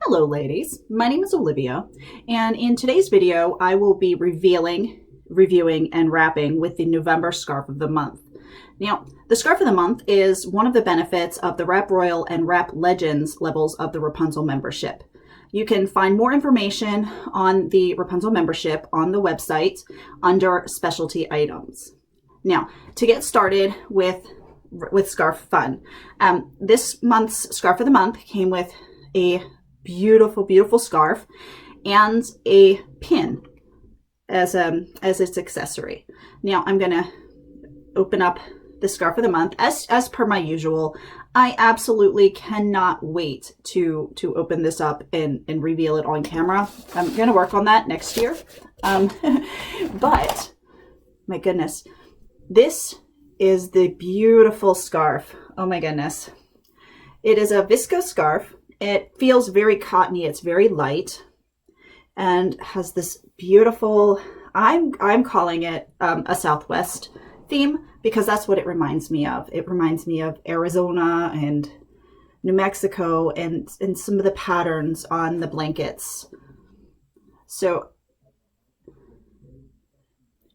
Hello ladies, my name is Olivia, and in today's video I will be reviewing and wrapping with the November Scarf of the Month. Now, the Scarf of the Month is one of the benefits of the Wrap Royal and Wrap Legends levels of the Rapunzel membership. You can find more information on the Rapunzel membership on the website under specialty items. Now, to get started with scarf fun, this month's Scarf of the Month came with a beautiful scarf and a pin as its accessory. Now I'm gonna open up the Scarf of the Month as per my usual. I absolutely cannot wait to open this up and reveal it on camera. I'm gonna work on that next year. But my goodness, this is the beautiful scarf. Oh my goodness. It is a viscose scarf. It feels very cottony. It's very light and has this beautiful, I'm calling it a Southwest theme because that's what it reminds me of. It reminds me of Arizona and New Mexico and some of the patterns on the blankets. So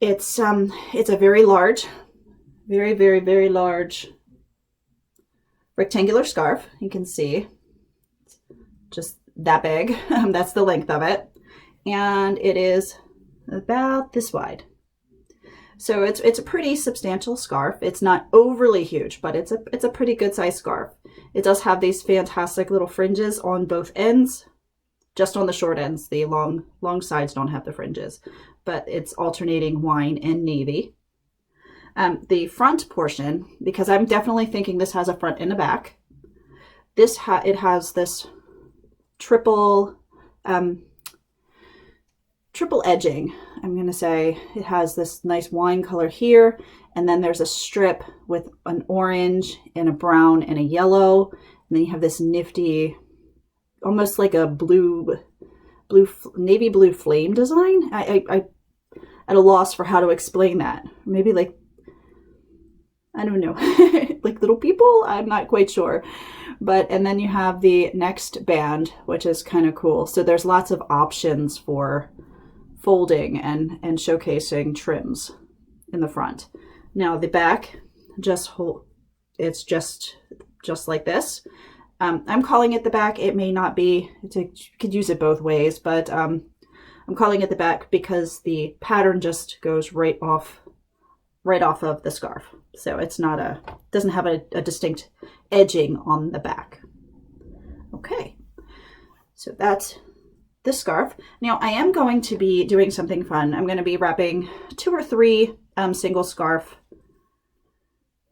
it's a very large, very large rectangular scarf. You can see just that big. That's the length of it, and it is about this wide. So it's a pretty substantial scarf. It's not overly huge, but it's a pretty good sized scarf. It does have these fantastic little fringes on both ends, just on the short ends. The long sides don't have the fringes, but it's alternating wine and navy. The front portion, because I'm definitely thinking this has a front and a back. It has this triple edging. I'm going to say it has this nice wine color here, and then there's a strip with an orange and a brown and a yellow, and then you have this nifty, almost like a navy blue flame design. I at a loss for how to explain that. Maybe like, I don't know, like little people? I'm not quite sure. And then you have the next band, which is kind of cool. So there's lots of options for folding and showcasing trims in the front. Now the back, it's just like this. I'm calling it the back. It may not be, you could use it both ways, but I'm calling it the back because the pattern just goes right off of the scarf. So it's not doesn't have a distinct edging on the back. Okay, so that's the scarf. Now I am going to be doing something fun. I'm going to be wrapping 2 or 3 single scarf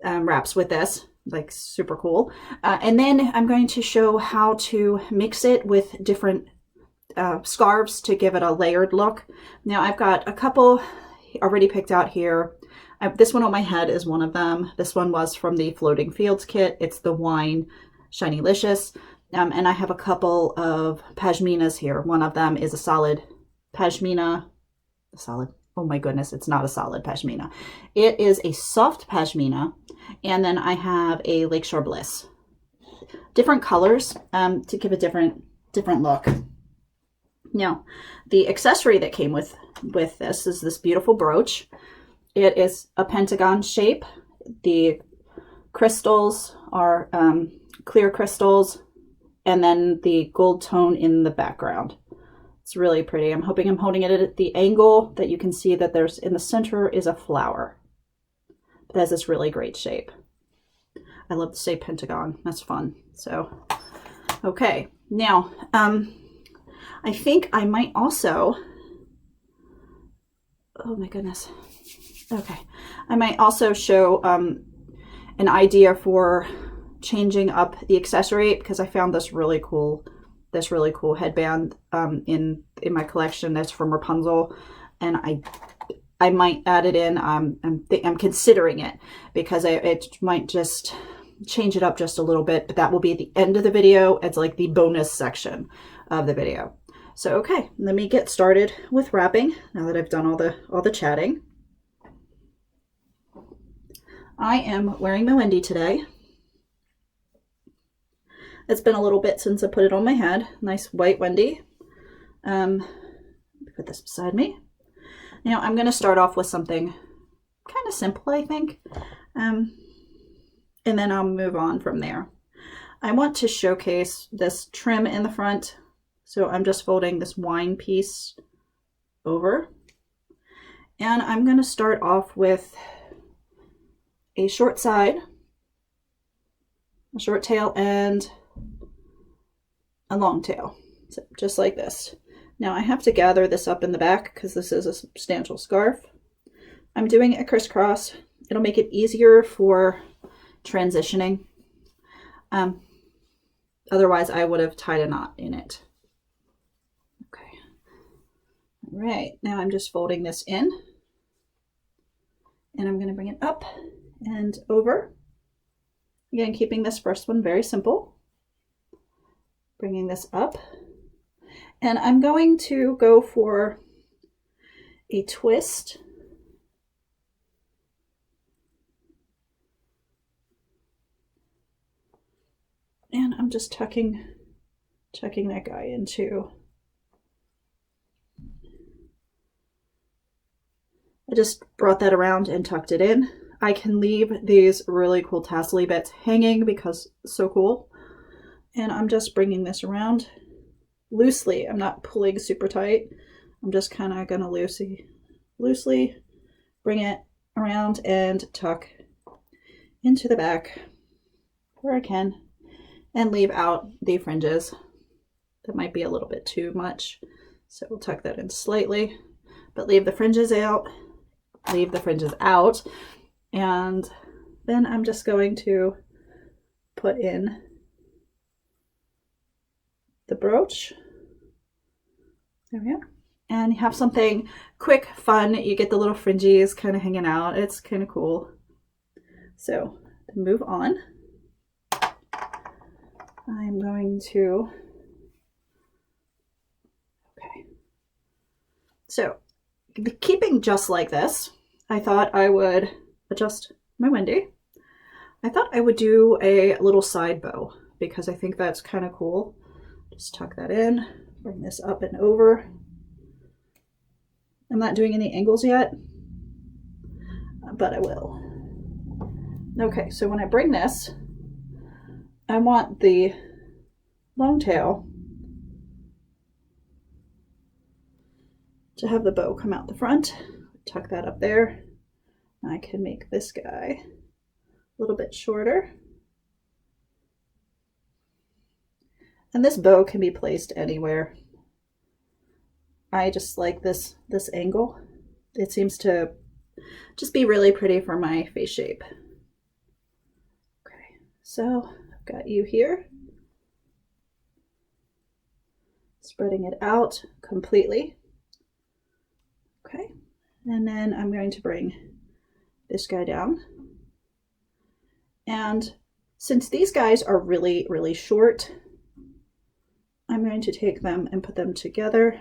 wraps with this, like super cool. And then I'm going to show how to mix it with different scarves to give it a layered look. Now I've got a couple already picked out here. This one on my head is one of them. This one was from the Floating Fields kit. It's the Wine Shinylicious. And I have a couple of pashminas here. One of them is a solid pashmina. Oh my goodness, it's not a solid pashmina. It is a soft pashmina. And then I have a Lakeshore Bliss. Different colors to give a different look. Now, the accessory that came with this is this beautiful brooch. It is a pentagon shape. The crystals are clear crystals, and then the gold tone in the background. It's really pretty. I'm hoping I'm holding it at the angle that you can see that there's in the center is a flower. It has this really great shape. I love the shape pentagon. That's fun. So, okay. Now, I think I might also, oh my goodness. Okay, I might also show an idea for changing up the accessory because I found this really cool headband in my collection that's from Rapunzel, and I might add it in. I'm considering it because it might just change it up just a little bit, but that will be at the end of the video. It's like the bonus section of the video. So okay, let me get started with wrapping now that I've done all the chatting. I am wearing my Wendy today. It's been a little bit since I put it on my head. Nice white Wendy. Put this beside me. Now I'm going to start off with something kind of simple, I think. And then I'll move on from there. I want to showcase this trim in the front. So I'm just folding this wine piece over. And I'm going to start off with a short side, a short tail, and a long tail. So just like this. Now I have to gather this up in the back because this is a substantial scarf. I'm doing a crisscross. It'll make it easier for transitioning. Otherwise I would have tied a knot in it. Okay. All right, now I'm just folding this in. And I'm going to bring it up and over. Again, keeping this first one very simple. Bringing this up. And I'm going to go for a twist. And I'm just tucking that guy into. I just brought that around and tucked it in. I can leave these really cool tassel-y bits hanging because it's so cool. And I'm just bringing this around loosely. I'm not pulling super tight. I'm just kind of going to loosely bring it around and tuck into the back where I can and leave out the fringes. That might be a little bit too much. So we'll tuck that in slightly, but leave the fringes out. Leave the fringes out, and then I'm just going to put in the brooch. There we go. And you have something quick, fun. You get the little fringes kind of hanging out. It's kind of cool. So to move on, I'm going to, okay. So keeping just like this, I thought I would adjust my Wendy. I thought I would do a little side bow because I think that's kind of cool. Just tuck that in, bring this up and over. I'm not doing any angles yet, but I will. Okay, so when I bring this, I want the long tail to have the bow come out the front. Tuck that up there. I can make this guy a little bit shorter. And this bow can be placed anywhere. I just like this angle. It seems to just be really pretty for my face shape. Okay, so I've got you here. Spreading it out completely. Okay, and then I'm going to bring this guy down. And since these guys are really, really short, I'm going to take them and put them together.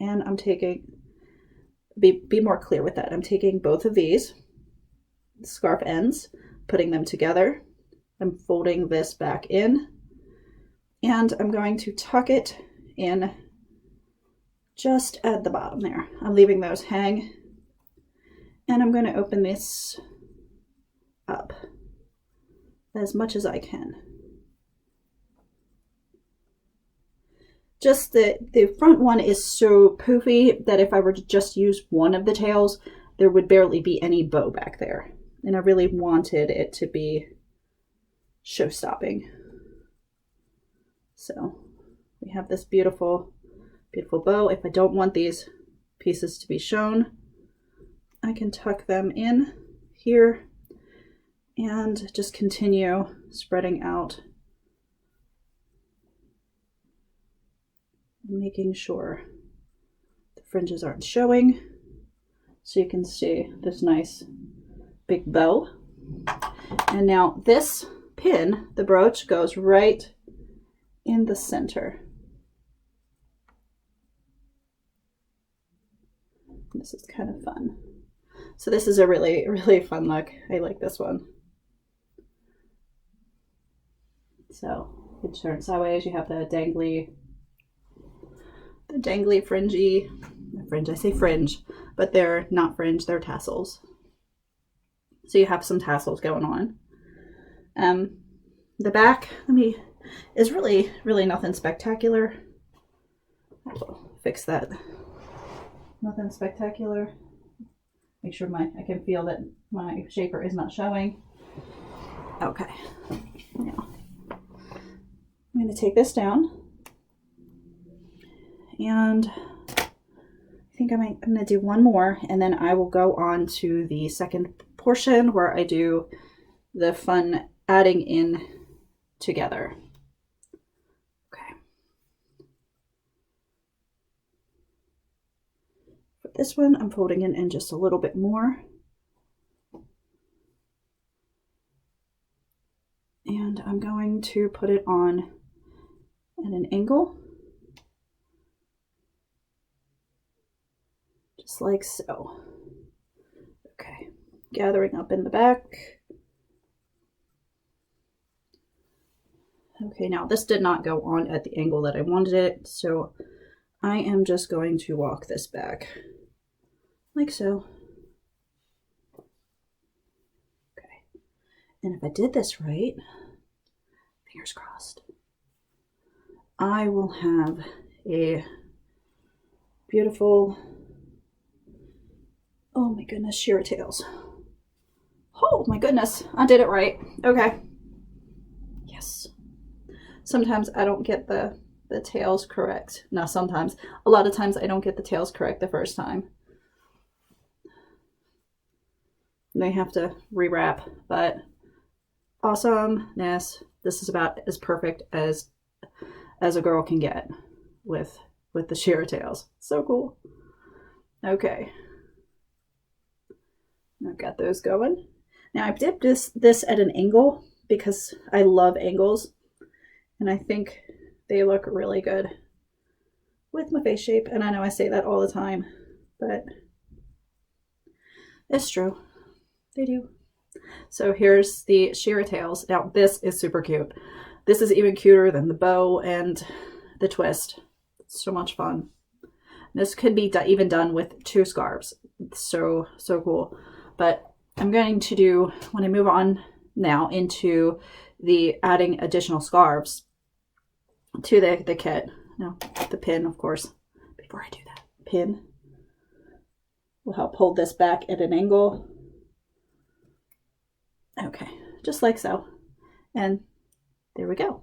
And I'm taking, be more clear with that. I'm taking both of these scarf ends, putting them together. I'm folding this back in, and I'm going to tuck it in just at the bottom there. I'm leaving those hang, and I'm going to open this up as much as I can. Just the front one is so poofy that if I were to just use one of the tails, there would barely be any bow back there. And I really wanted it to be show-stopping. So we have this beautiful, beautiful bow. If I don't want these pieces to be shown, I can tuck them in here and just continue spreading out, making sure the fringes aren't showing, so you can see this nice big bow. And now this pin, the brooch, goes right in the center. This is kind of fun. So this is a really, really fun look. I like this one. So it turns sideways. You have the dangly fringy, fringe, I say fringe, but they're not fringe, they're tassels. So you have some tassels going on. The back, is really nothing spectacular. I'll fix that. Nothing spectacular. Make sure I can feel that my shaper is not showing. Okay. Now, I'm going to take this down. And I think I'm going to do one more, and then I will go on to the second portion where I do the fun adding in together. Okay. For this one, I'm folding it in just a little bit more. And I'm going to put it on at an angle. Just like so. Okay, gathering up in the back. Okay, now this did not go on at the angle that I wanted it, so I am just going to walk this back, like so. Okay, and if I did this right, fingers crossed, I will have a beautiful, oh my goodness, sheer tails. Oh my goodness, I did it right. Okay. Yes. Sometimes I don't get the tails correct. No, sometimes. A lot of times I don't get the tails correct the first time. They have to rewrap, but awesomeness. This is about as perfect as a girl can get with the sheer tails. So cool. Okay. I've got those going. Now I've dipped this at an angle because I love angles, and I think they look really good with my face shape. And I know I say that all the time, but it's true. They do. So here's the sheer tails. Now this is super cute. This is even cuter than the bow and the twist. It's so much fun. This could be even done with 2 scarves. So cool. But I'm going to do, when I move on now into the adding additional scarves to the kit. No, the pin, of course. Before I do that, pin will help hold this back at an angle. Okay, just like so. And there we go.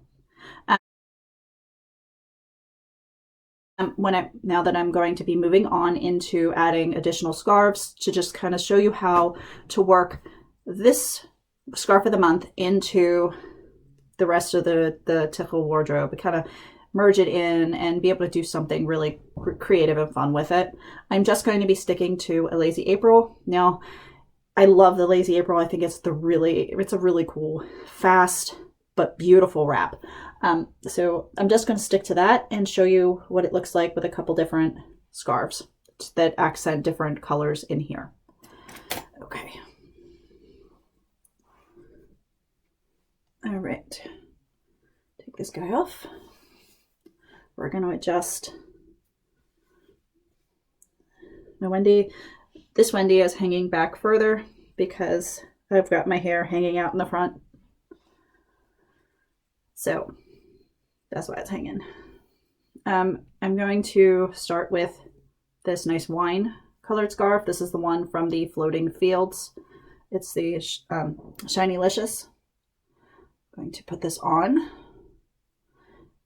Now that I'm going to be moving on into adding additional scarves to just kind of show you how to work this scarf of the month into the rest of the Tickle wardrobe, kind of merge it in and be able to do something really creative and fun with it. I'm just going to be sticking to a Lazy April. Now, I love the Lazy April. I think it's a really cool, fast, but beautiful wrap. So I'm just going to stick to that and show you what it looks like with a couple different scarves that accent different colors in here. Okay. All right. Take this guy off. We're going to adjust my Wendy. This Wendy is hanging back further because I've got my hair hanging out in the front. So that's why it's hanging. I'm going to start with this nice wine colored scarf. This is the one from the Floating Fields. It's the Shinylicious. I'm going to put this on.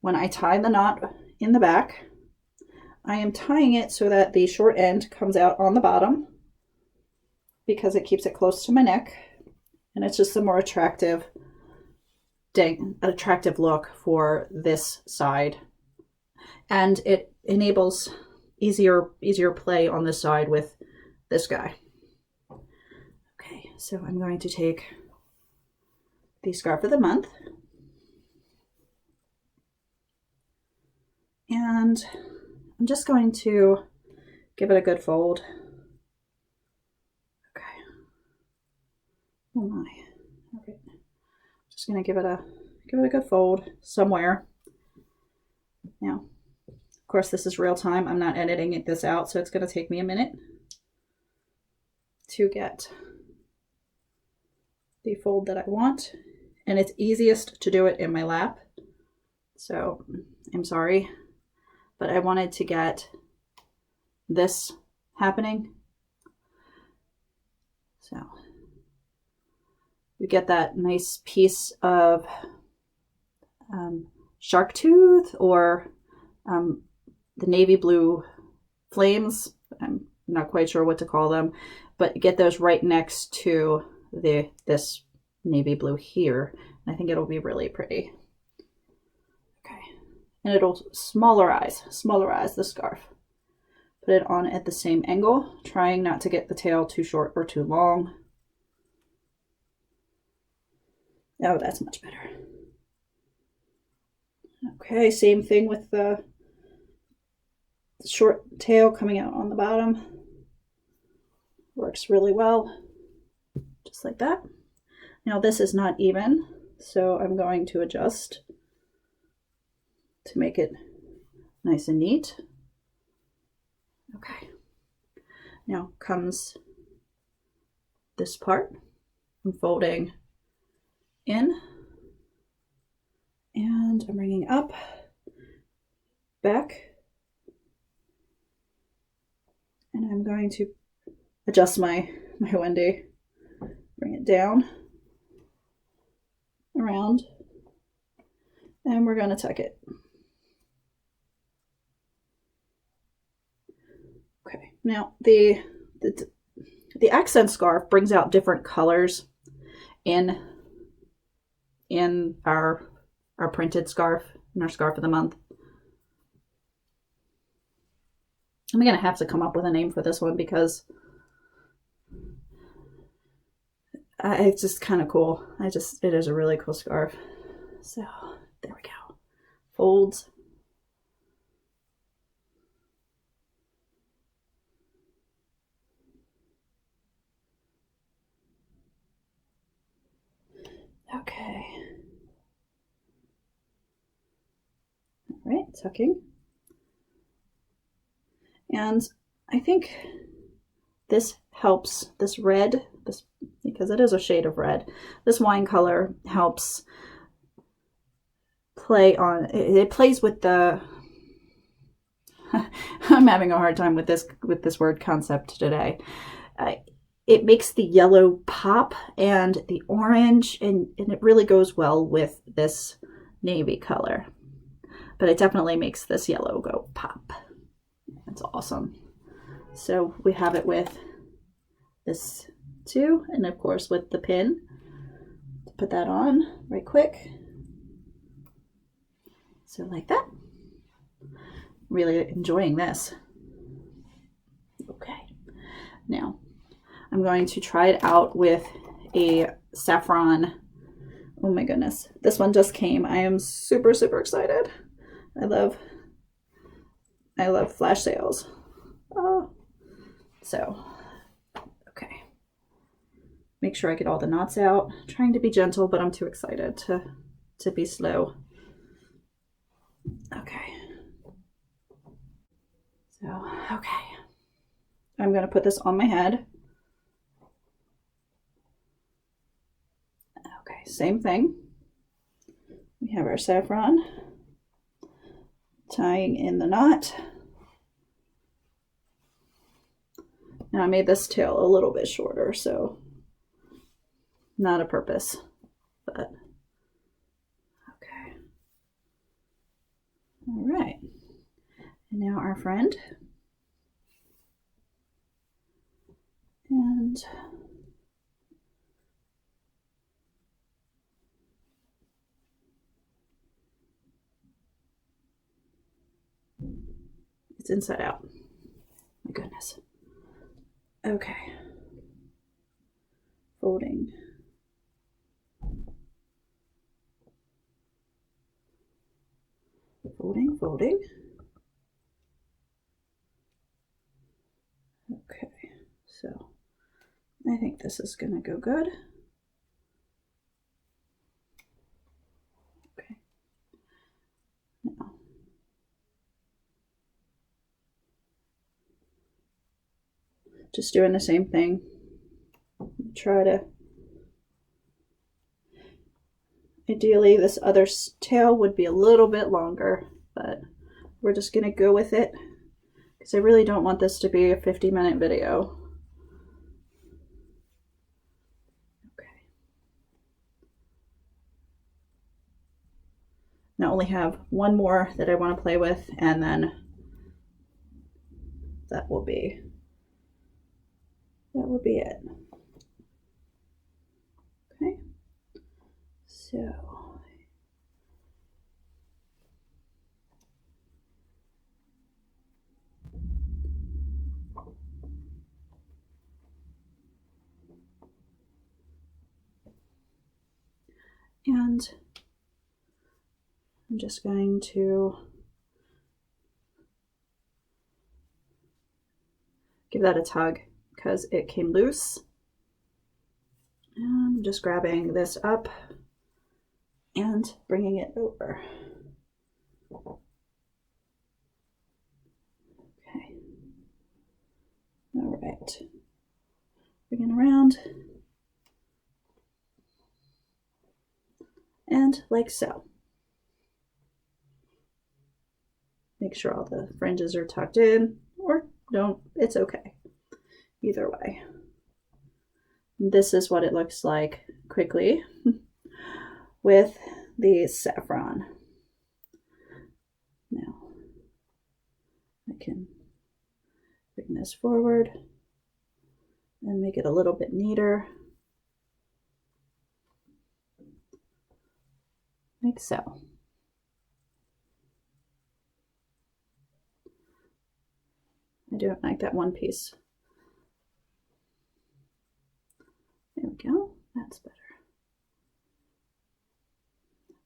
When I tie the knot in the back, I am tying it so that the short end comes out on the bottom because it keeps it close to my neck, and it's just a more attractive look for this side, and it enables easier play on this side with this guy. Okay, so I'm going to take the scarf of the month, and I'm just going to give it a good fold. Okay. Oh my. Okay. Just going to give it a give it a good fold somewhere. Now, of course, this is real time. I'm not editing this out, so it's going to take me a minute to get the fold that I want. And it's easiest to do it in my lap. So I'm sorry, but I wanted to get this happening. So you get that nice piece of shark tooth or the navy blue flames. I'm not quite sure what to call them, but get those right next to this navy blue here. And I think it'll be really pretty. Okay, and it'll smallerize the scarf. Put it on at the same angle, trying not to get the tail too short or too long. Oh, that's much better. Okay, same thing with the short tail coming out on the bottom. Works really well, just like that. Now this is not even, so I'm going to adjust to make it nice and neat. Okay, now comes this part. I'm folding in, and I'm bringing up, back, and I'm going to adjust my Wendy, bring it down, around, and we're going to tuck it. Okay, now the accent scarf brings out different colors in our printed scarf, in our scarf of the month. I'm gonna have to come up with a name for this one because it's just kind of cool. It is a really cool scarf. So there we go. Folds. Okay. All right, tucking. And I think this helps, this red, because it is a shade of red, this wine color helps play on, it plays with the, I'm having a hard time with this word concept today. It makes the yellow pop and the orange, and it really goes well with this navy color. But it definitely makes this yellow go pop. That's awesome. So we have it with this too, and of course with the pin. Put that on right quick. So like that. Really enjoying this. Okay. Now I'm going to try it out with a saffron. Oh my goodness. This one just came. I am super, super excited. I love flash sales. So, okay. Make sure I get all the knots out. I'm trying to be gentle, but I'm too excited to be slow. Okay. So, okay. I'm going to put this on my head. Okay, same thing. We have our saffron, tying in the knot. Now I made this tail a little bit shorter, so not a purpose, but okay. All right, and now our friend. And it's inside out. My goodness. Okay. Folding. Folding, folding. Okay, so I think this is gonna go good. just doing the same thing. Try to, ideally this other tail would be a little bit longer, but we're just gonna go with it because I really don't want this to be a 50-minute video. Okay. Now I only have one more that I want to play with, and then that will be it. Okay, so and I'm just going to give that a tug because it came loose. And I'm just grabbing this up and bringing it over. Okay. All right. Bring it around. And like so. Make sure all the fringes are tucked in, or don't, it's okay. Either way. This is what it looks like quickly with the saffron. Now, I can bring this forward and make it a little bit neater, like so. I don't like that one piece. There we go, that's better.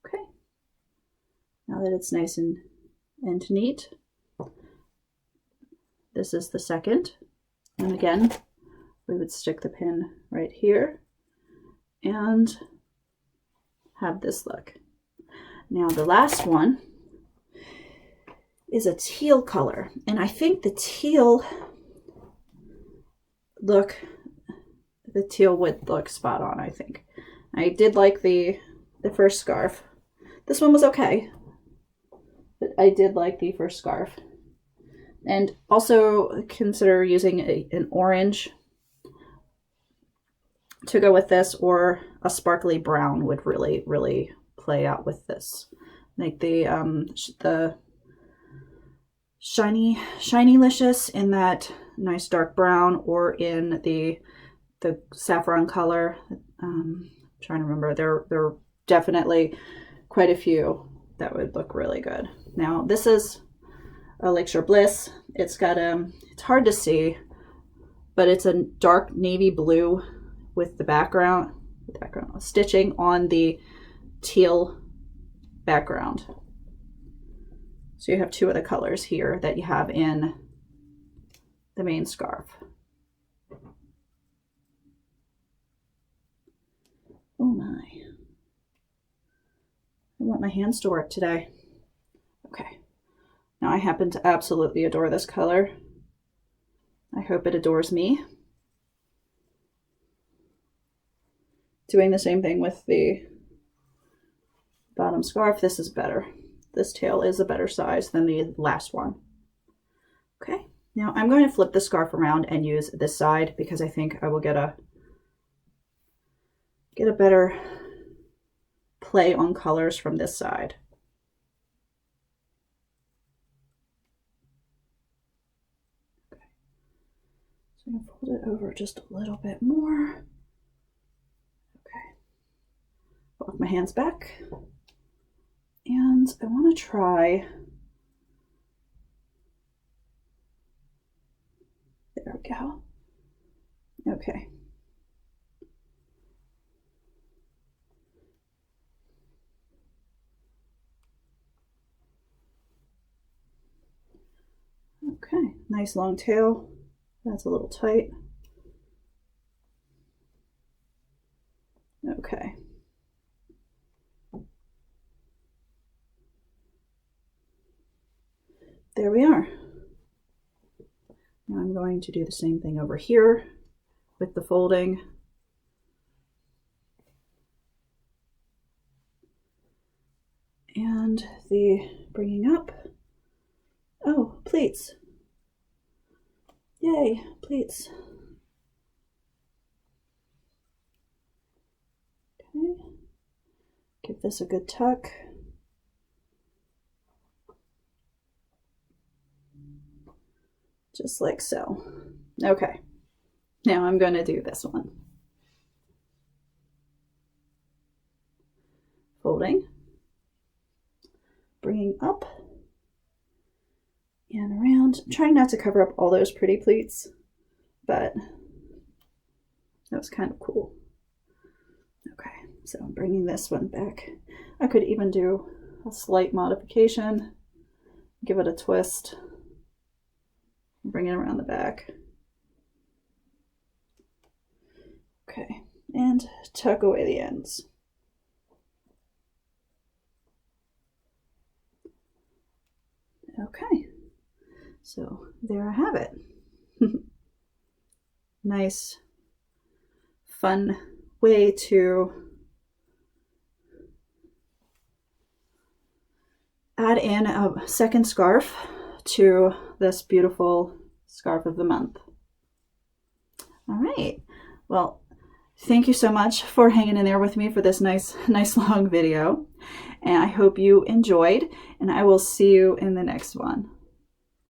Okay, now that it's nice and neat, this is the second. And again, we would stick the pin right here and have this look. Now the last one is a teal color, and I think the teal would look spot on, I think. I did like the first scarf. This one was okay, but I did like the first scarf. And also consider using an orange to go with this, or a sparkly brown would really, really play out with this. Like the Shiny-licious in that nice dark brown, or in the saffron color. I'm trying to remember. There are definitely quite a few that would look really good. Now this is a Lakeshore Bliss. It's got it's hard to see, but it's a dark navy blue with the background stitching on the teal background. So you have two of the colors here that you have in the main scarf. Oh my. I want my hands to work today. Okay. Now I happen to absolutely adore this color. I hope it adores me. Doing the same thing with the bottom scarf. This is better. This tail is a better size than the last one. Okay, now I'm going to flip the scarf around and use this side because I think I will get a better play on colors from this side. Okay. So I'm going to fold it over just a little bit more. Okay. Walk my hands back. And I want to try, there we go. Okay. Okay, nice long tail. That's a little tight. Okay. There we are. Now I'm going going to do the same thing over here with the folding. And the bringing up. Oh, pleats. Yay, pleats. Okay. Give this a good tuck. Just like so. Okay. Now I'm going to do this one. Folding. Bringing up and around. I'm trying not to cover up all those pretty pleats, but that was kind of cool. Okay, so I'm bringing this one back. I could even do a slight modification, give it a twist, bring it around the back. Okay, and tuck away the ends. Okay, so there I have it. Nice, fun way to add in a second scarf to this beautiful scarf of the month. All right, well, thank you so much for hanging in there with me for this nice long video. And I hope you enjoyed, and I will see you in the next one.